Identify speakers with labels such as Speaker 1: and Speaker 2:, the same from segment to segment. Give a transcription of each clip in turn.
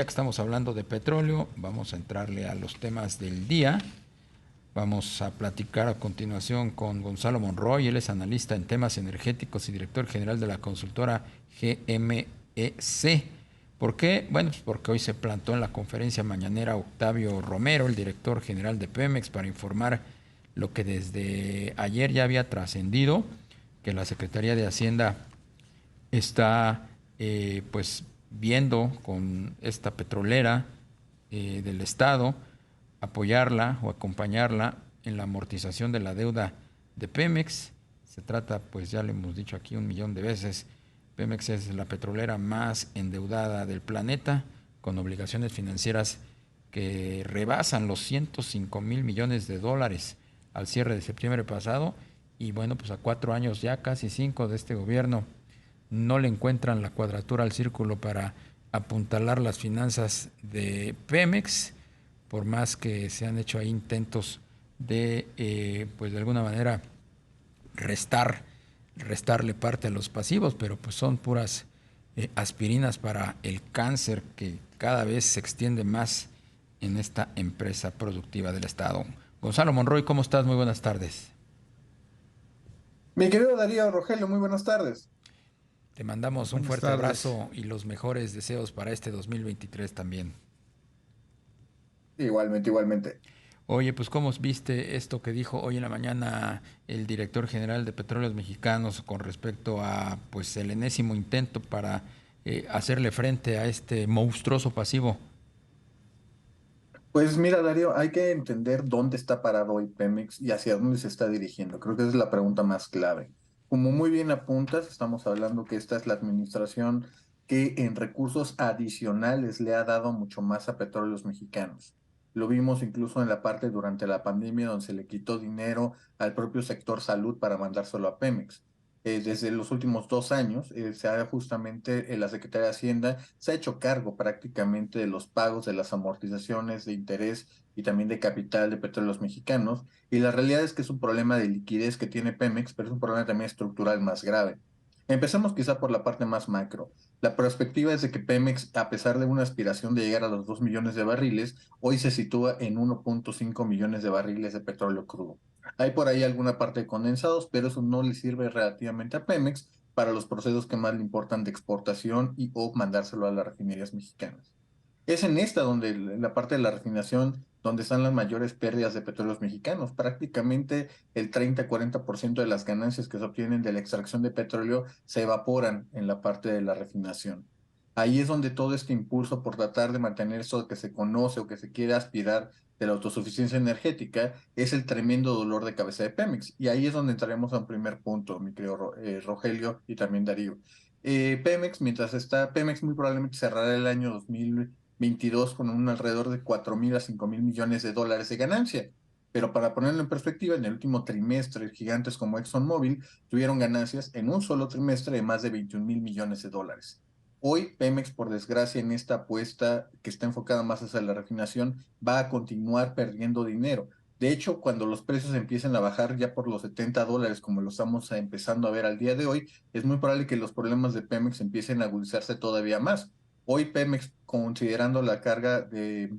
Speaker 1: Ya que estamos hablando de petróleo, vamos a entrarle a los temas del día. Vamos a platicar a continuación con Gonzalo Monroy. Él es analista en temas energéticos y director general de la consultora GMEC. ¿Por qué? Bueno, pues porque hoy se plantó en la conferencia mañanera Octavio Romero, el director general de Pemex, para informar lo que desde ayer ya había trascendido, que la Secretaría de Hacienda está pues viendo con esta petrolera del Estado apoyarla o acompañarla en la amortización de la deuda de Pemex. Se trata, pues ya le hemos dicho aquí 1 millón de veces, Pemex es la petrolera más endeudada del planeta, con obligaciones financieras que rebasan los 105 mil millones de dólares al cierre de septiembre pasado. Y bueno, pues a 4 años ya, casi 5 de este gobierno, no le encuentran la cuadratura al círculo para apuntalar las finanzas de Pemex, por más que se han hecho ahí intentos de, pues de alguna manera, restar, restarle parte a los pasivos, pero pues son puras aspirinas para el cáncer que cada vez se extiende más en esta empresa productiva del Estado. Gonzalo Monroy, ¿cómo estás? Muy buenas tardes.
Speaker 2: Mi querido Darío Rogelio, muy buenas tardes.
Speaker 1: Te mandamos un
Speaker 3: Buenas
Speaker 1: fuerte
Speaker 3: tardes.
Speaker 1: abrazo y los mejores deseos para este 2023 también.
Speaker 2: Igualmente, igualmente.
Speaker 1: Oye, pues ¿cómo viste esto que dijo hoy en la mañana el director general de Petróleos Mexicanos con respecto a pues el enésimo intento para hacerle frente a este monstruoso pasivo?
Speaker 2: Pues mira, Darío, hay que entender dónde está parado hoy Pemex y hacia dónde se está dirigiendo. Creo que esa es la pregunta más clave. Como muy bien apuntas, estamos hablando que esta es la administración que en recursos adicionales le ha dado mucho más a Petróleos Mexicanos. Lo vimos incluso en la parte durante la pandemia donde se le quitó dinero al propio sector salud para mandárselo a Pemex. Desde los últimos 2 años, la Secretaría de Hacienda se ha hecho cargo prácticamente de los pagos, de las amortizaciones de interés y también de capital de petróleos mexicanos. Y la realidad es que es un problema de liquidez que tiene Pemex, pero es un problema también estructural más grave. Empecemos quizá por la parte más macro. La perspectiva es de que Pemex, a pesar de una aspiración de llegar a los 2 millones de barriles, hoy se sitúa en 1.5 millones de barriles de petróleo crudo. Hay por ahí alguna parte de condensados, pero eso no le sirve relativamente a Pemex para los procesos que más le importan de exportación y o mandárselo a las refinerías mexicanas. Es en esta donde la parte de la refinación, donde están las mayores pérdidas de petróleos mexicanos. Prácticamente el 30-40% de las ganancias que se obtienen de la extracción de petróleo se evaporan en la parte de la refinación. Ahí es donde todo este impulso por tratar de mantener eso que se conoce o que se quiere aspirar de la autosuficiencia energética es el tremendo dolor de cabeza de Pemex. Y ahí es donde entraremos a un primer punto, mi querido Rogelio y también Darío. Pemex muy probablemente cerrará el año 2022 con un alrededor de 4.000 a 5.000 millones de dólares de ganancia. Pero para ponerlo en perspectiva, en el último trimestre, gigantes como ExxonMobil tuvieron ganancias en un solo trimestre de más de 21.000 millones de dólares. Hoy Pemex, por desgracia, en esta apuesta que está enfocada más hacia la refinación, va a continuar perdiendo dinero. De hecho, cuando los precios empiecen a bajar ya por los $70, como lo estamos empezando a ver al día de hoy, es muy probable que los problemas de Pemex empiecen a agudizarse todavía más. Hoy Pemex, considerando la carga de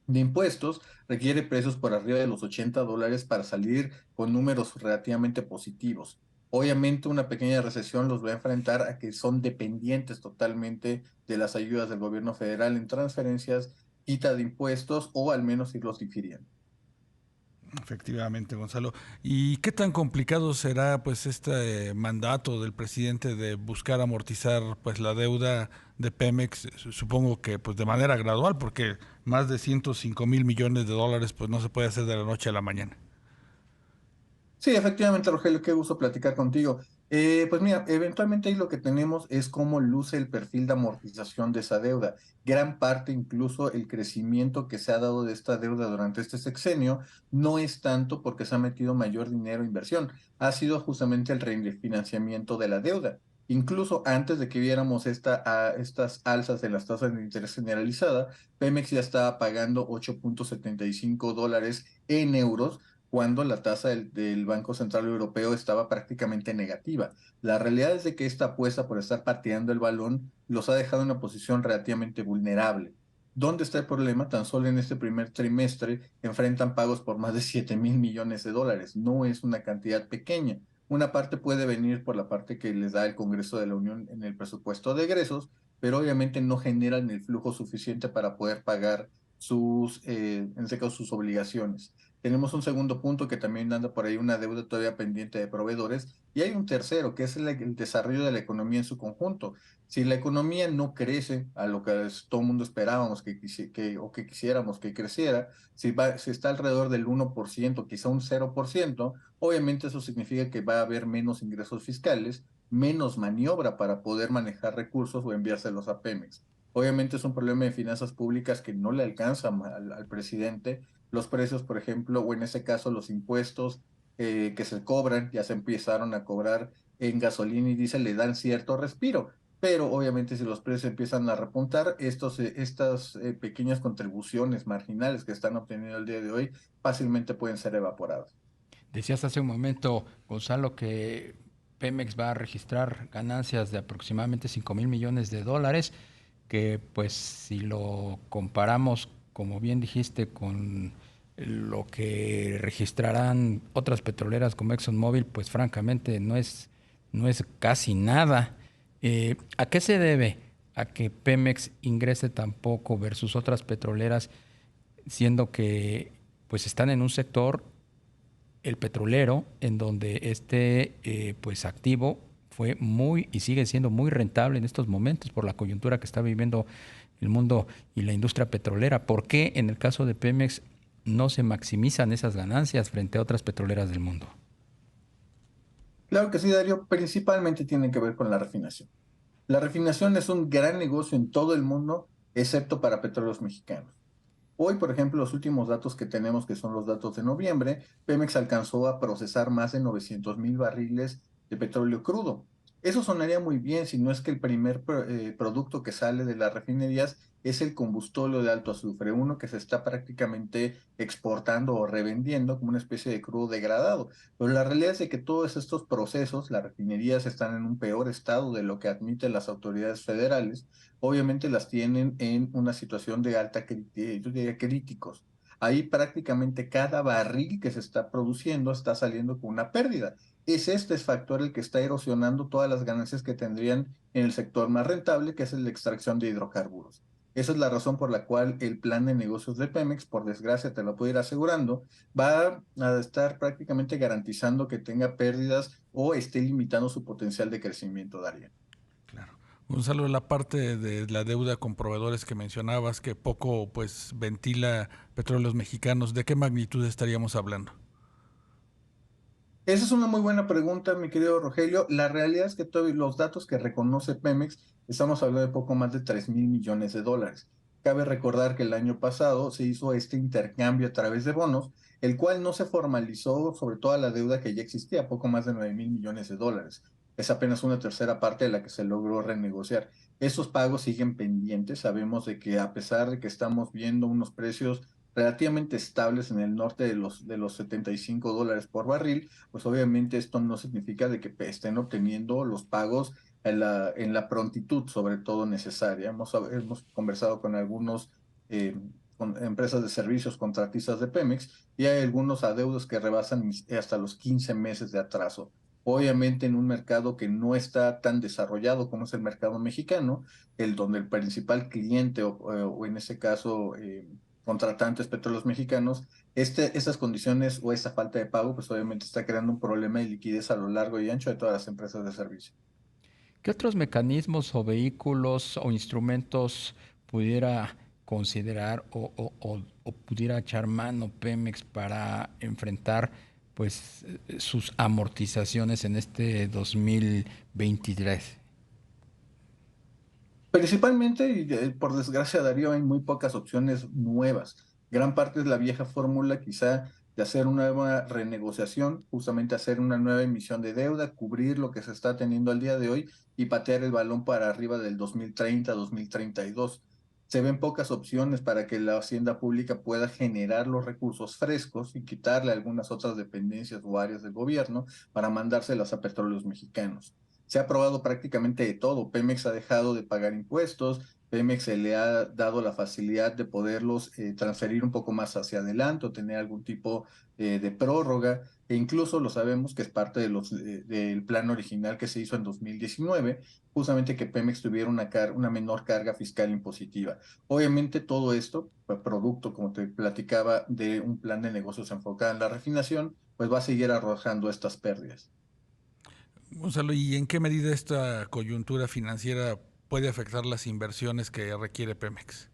Speaker 2: impuestos, requiere precios por arriba de los $80 para salir con números relativamente positivos. Obviamente una pequeña recesión los va a enfrentar a que son dependientes totalmente de las ayudas del gobierno federal en transferencias, quita de impuestos o al menos irlos difiriendo.
Speaker 3: Efectivamente, Gonzalo. ¿Y qué tan complicado será pues este mandato del presidente de buscar amortizar pues la deuda de Pemex? Supongo que pues de manera gradual, porque más de 105.000 millones de dólares pues no se puede hacer de la noche a la mañana.
Speaker 2: Sí, efectivamente, Rogelio, qué gusto platicar contigo. Pues mira, eventualmente ahí lo que tenemos es cómo luce el perfil de amortización de esa deuda. Gran parte, incluso el crecimiento que se ha dado de esta deuda durante este sexenio, no es tanto porque se ha metido mayor dinero en inversión, ha sido justamente el refinanciamiento de la deuda. Incluso antes de que viéramos estas alzas en las tasas de interés generalizada, Pemex ya estaba pagando $8.75 en euros cuando la tasa del Banco Central Europeo estaba prácticamente negativa. La realidad es de que esta apuesta por estar pateando el balón los ha dejado en una posición relativamente vulnerable. ¿Dónde está el problema? Tan solo en este primer trimestre enfrentan pagos por más de 7,000 millones de dólares. No es una cantidad pequeña. Una parte puede venir por la parte que les da el Congreso de la Unión en el presupuesto de egresos, pero obviamente no generan el flujo suficiente para poder pagar en este caso, sus obligaciones. Tenemos un segundo punto que también anda por ahí, una deuda todavía pendiente de proveedores, y hay un tercero, que es el desarrollo de la economía en su conjunto. Si la economía no crece a lo que todo el mundo esperábamos o que quisiéramos que creciera, si está alrededor del 1%, quizá un 0%, obviamente eso significa que va a haber menos ingresos fiscales, menos maniobra para poder manejar recursos o enviárselos a Pemex. Obviamente es un problema de finanzas públicas que no le alcanza al presidente. Los precios, por ejemplo, o en ese caso los impuestos que se cobran, ya se empezaron a cobrar en gasolina y diésel, le dan cierto respiro, pero obviamente si los precios empiezan a repuntar, estas pequeñas contribuciones marginales que están obteniendo el día de hoy fácilmente pueden ser evaporadas.
Speaker 1: Decías hace un momento, Gonzalo, que Pemex va a registrar ganancias de aproximadamente 5,000 millones de dólares, que pues si lo comparamos, como bien dijiste, con lo que registrarán otras petroleras como ExxonMobil, pues francamente no es casi nada. ¿A qué se debe a que Pemex ingrese tan poco versus otras petroleras, siendo que pues están en un sector, el petrolero, en donde pues activo fue muy y sigue siendo muy rentable en estos momentos por la coyuntura que está viviendo el mundo y la industria petrolera? ¿Por qué en el caso de Pemex no se maximizan esas ganancias frente a otras petroleras del mundo?
Speaker 2: Claro que sí, Darío, principalmente tiene que ver con la refinación. La refinación es un gran negocio en todo el mundo, excepto para petróleos mexicanos. Hoy, por ejemplo, los últimos datos que tenemos, que son los datos de noviembre, Pemex alcanzó a procesar más de 900,000 barriles de petróleo crudo. Eso sonaría muy bien si no es que el primer producto que sale de las refinerías es el combustóleo de alto azufre, uno que se está prácticamente exportando o revendiendo como una especie de crudo degradado. Pero la realidad es de que todos estos procesos, las refinerías están en un peor estado de lo que admiten las autoridades federales. Obviamente las tienen en una situación de yo diría críticos. Ahí prácticamente cada barril que se está produciendo está saliendo con una pérdida. Es este factor el que está erosionando todas las ganancias que tendrían en el sector más rentable, que es la extracción de hidrocarburos. Esa es la razón por la cual el plan de negocios de Pemex, por desgracia te lo puedo ir asegurando, va a estar prácticamente garantizando que tenga pérdidas o esté limitando su potencial de crecimiento, Darío.
Speaker 3: Claro. Gonzalo, la parte de la deuda con proveedores que mencionabas, que poco pues ventila Petróleos Mexicanos, ¿de qué magnitud estaríamos hablando?
Speaker 2: Esa es una muy buena pregunta, mi querido Rogelio. La realidad es que todos los datos que reconoce Pemex, estamos hablando de poco más de 3,000 millones de dólares. Cabe recordar que el año pasado se hizo este intercambio a través de bonos, el cual no se formalizó sobre toda la deuda que ya existía, poco más de 9,000 millones de dólares. Es apenas una tercera parte de la que se logró renegociar. Esos pagos siguen pendientes. Sabemos de que a pesar de que estamos viendo unos precios relativamente estables en el norte de los $75 por barril, pues obviamente esto no significa de que estén obteniendo los pagos en la prontitud, sobre todo necesaria. Hemos conversado con algunos eh, con empresas de servicios contratistas de Pemex y hay algunos adeudos que rebasan hasta los 15 meses de atraso. Obviamente en un mercado que no está tan desarrollado como es el mercado mexicano, donde el principal cliente o en ese caso contratantes petróleos mexicanos, esas condiciones o esa falta de pago, pues obviamente está creando un problema de liquidez a lo largo y ancho de todas las empresas de servicio.
Speaker 1: ¿Qué otros mecanismos o vehículos o instrumentos pudiera considerar o pudiera echar mano Pemex para enfrentar pues sus amortizaciones en este 2023?
Speaker 2: Principalmente, y por desgracia, Darío, hay muy pocas opciones nuevas. Gran parte es la vieja fórmula, quizá, de hacer una nueva renegociación, justamente hacer una nueva emisión de deuda, cubrir lo que se está teniendo al día de hoy y patear el balón para arriba del 2030, 2032. Se ven pocas opciones para que la hacienda pública pueda generar los recursos frescos y quitarle algunas otras dependencias o áreas del gobierno para mandárselas a petróleos mexicanos. Se ha aprobado prácticamente de todo. Pemex ha dejado de pagar impuestos, Pemex se le ha dado la facilidad de poderlos transferir un poco más hacia adelante o tener algún tipo de prórroga, e incluso lo sabemos que es parte del plan original que se hizo en 2019, justamente que Pemex tuviera una menor carga fiscal impositiva. Obviamente todo esto, producto, como te platicaba, de un plan de negocios enfocado en la refinación, pues va a seguir arrojando estas pérdidas.
Speaker 3: Gonzalo, ¿y en qué medida esta coyuntura financiera puede afectar las inversiones que requiere Pemex?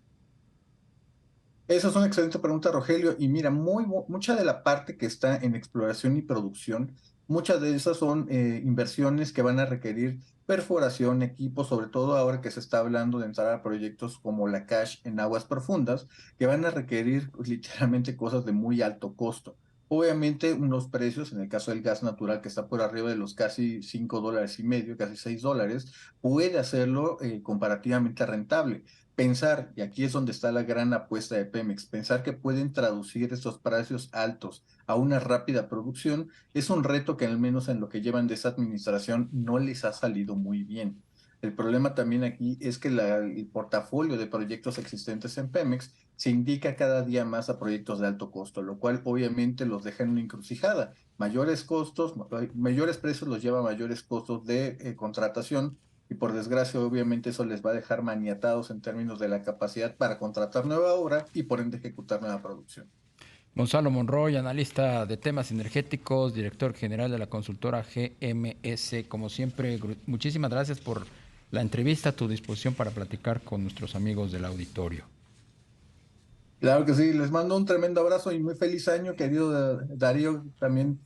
Speaker 2: Esa es una excelente pregunta, Rogelio. Y mira, mucha de la parte que está en exploración y producción, muchas de esas son inversiones que van a requerir perforación, equipos, sobre todo ahora que se está hablando de entrar a proyectos como la Cash en aguas profundas, que van a requerir pues, literalmente cosas de muy alto costo. Obviamente, unos precios, en el caso del gas natural, que está por arriba de los casi $5.50, casi $6, puede hacerlo comparativamente rentable. Pensar, y aquí es donde está la gran apuesta de Pemex, pensar que pueden traducir estos precios altos a una rápida producción es un reto que al menos en lo que llevan de esa administración no les ha salido muy bien. El problema también aquí es que el portafolio de proyectos existentes en Pemex se indica cada día más a proyectos de alto costo, lo cual obviamente los deja en una encrucijada. Mayores costos, mayores precios los lleva a mayores costos de contratación, y por desgracia, obviamente, eso les va a dejar maniatados en términos de la capacidad para contratar nueva obra y por ende ejecutar nueva producción.
Speaker 1: Gonzalo Monroy, analista de temas energéticos, director general de la consultora GMS. Como siempre, muchísimas gracias por la entrevista, a tu disposición para platicar con nuestros amigos del auditorio.
Speaker 2: Claro que sí, les mando un tremendo abrazo y muy feliz año, querido Darío, también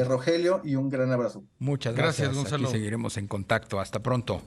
Speaker 2: Rogelio, y un gran abrazo.
Speaker 1: Muchas
Speaker 3: Gracias,
Speaker 1: gracias. Aquí
Speaker 3: Gonzalo.
Speaker 1: seguiremos en contacto. Hasta pronto.